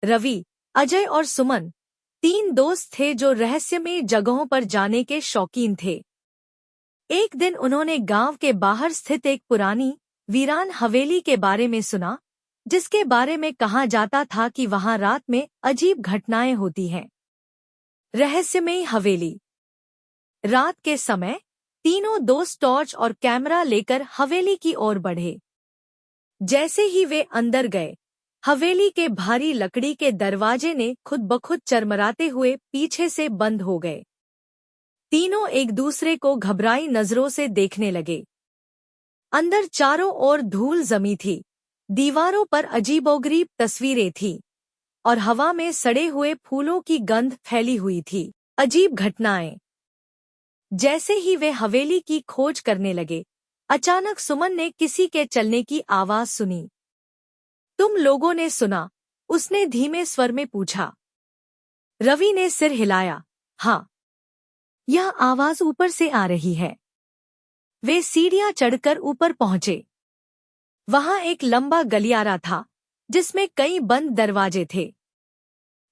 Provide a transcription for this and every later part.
रवि, अजय और सुमन 3 दोस्त थे जो रहस्यमयी जगहों पर जाने के शौकीन थे। एक दिन उन्होंने गांव के बाहर स्थित एक पुरानी वीरान हवेली के बारे में सुना, जिसके बारे में कहा जाता था कि वहां रात में अजीब घटनाएं होती हैं। रहस्यमयी हवेली। रात के समय तीनों दोस्त टॉर्च और कैमरा लेकर हवेली की ओर बढ़े। जैसे ही वे अंदर गए, हवेली के भारी लकड़ी के दरवाजे ने खुद ब खुद चरमराते हुए पीछे से बंद हो गए। तीनों एक दूसरे को घबराई नजरों से देखने लगे। अंदर चारों ओर धूल जमी थी, दीवारों पर अजीबोगरीब तस्वीरें थीं और हवा में सड़े हुए फूलों की गंध फैली हुई थी। अजीब घटनाएं। जैसे ही वे हवेली की खोज करने लगे, अचानक सुमन ने किसी के चलने की आवाज सुनी। तुम लोगों ने सुना? उसने धीमे स्वर में पूछा। रवि ने सिर हिलाया। हाँ, यह आवाज ऊपर से आ रही है। वे सीढ़ियां चढ़कर ऊपर पहुंचे। वहां एक लंबा गलियारा था, जिसमें कई बंद दरवाजे थे।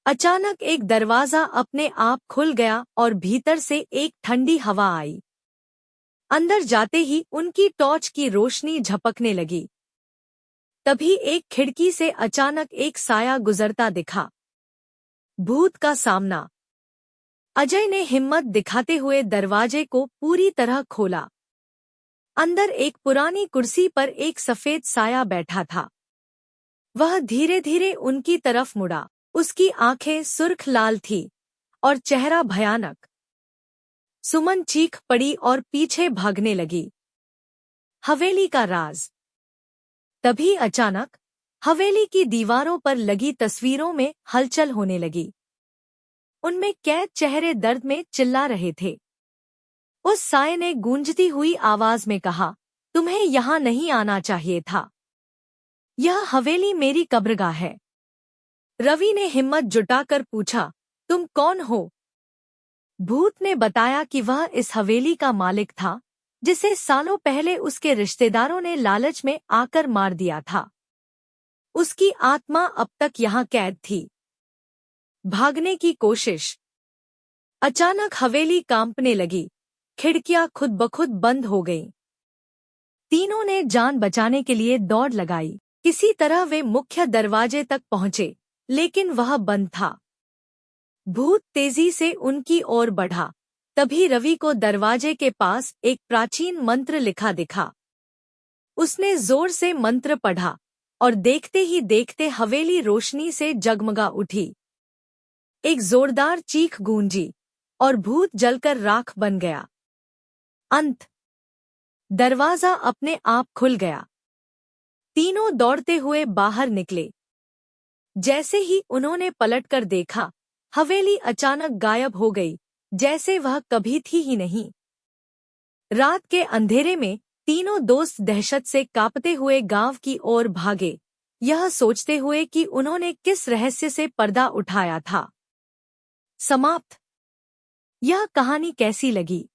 अचानक एक दरवाजा अपने आप खुल गया और भीतर से एक ठंडी हवा आई। अंदर जाते ही उनकी टॉर्च की रोशनी झपकने लगी। तभी एक खिड़की से अचानक एक साया गुजरता दिखा। भूत का सामना। अजय ने हिम्मत दिखाते हुए दरवाजे को पूरी तरह खोला। अंदर एक पुरानी कुर्सी पर एक सफेद साया बैठा था। वह धीरे धीरे उनकी तरफ मुड़ा। उसकी आंखें सुर्ख लाल थी और चेहरा भयानक। सुमन चीख पड़ी और पीछे भागने लगी। हवेली का राज। तभी अचानक हवेली की दीवारों पर लगी तस्वीरों में हलचल होने लगी। उनमें कैद चेहरे दर्द में चिल्ला रहे थे। उस साये ने गूंजती हुई आवाज में कहा, तुम्हें यहाँ नहीं आना चाहिए था। यह हवेली मेरी कब्रगाह है। रवि ने हिम्मत जुटाकर पूछा, तुम कौन हो? भूत ने बताया कि वह इस हवेली का मालिक था, जिसे सालों पहले उसके रिश्तेदारों ने लालच में आकर मार दिया था। उसकी आत्मा अब तक यहाँ कैद थी। भागने की कोशिश। अचानक हवेली कांपने लगी। खिड़कियां खुद ब खुद बंद हो गईं। तीनों ने जान बचाने के लिए दौड़ लगाई। किसी तरह वे मुख्य दरवाजे तक पहुंचे, लेकिन वह बंद था। भूत तेजी से उनकी ओर बढ़ा। तभी रवि को दरवाजे के पास एक प्राचीन मंत्र लिखा दिखा। उसने जोर से मंत्र पढ़ा और देखते ही देखते हवेली रोशनी से जगमगा उठी। एक जोरदार चीख गूंजी और भूत जलकर राख बन गया। अंत। दरवाजा अपने आप खुल गया। तीनों दौड़ते हुए बाहर निकले। जैसे ही उन्होंने पलटकर देखा, हवेली अचानक गायब हो गई, जैसे वह कभी थी ही नहीं। रात के अंधेरे में तीनों दोस्त दहशत से कांपते हुए गांव की ओर भागे, यह सोचते हुए कि उन्होंने किस रहस्य से पर्दा उठाया था। समाप्त। यह कहानी कैसी लगी?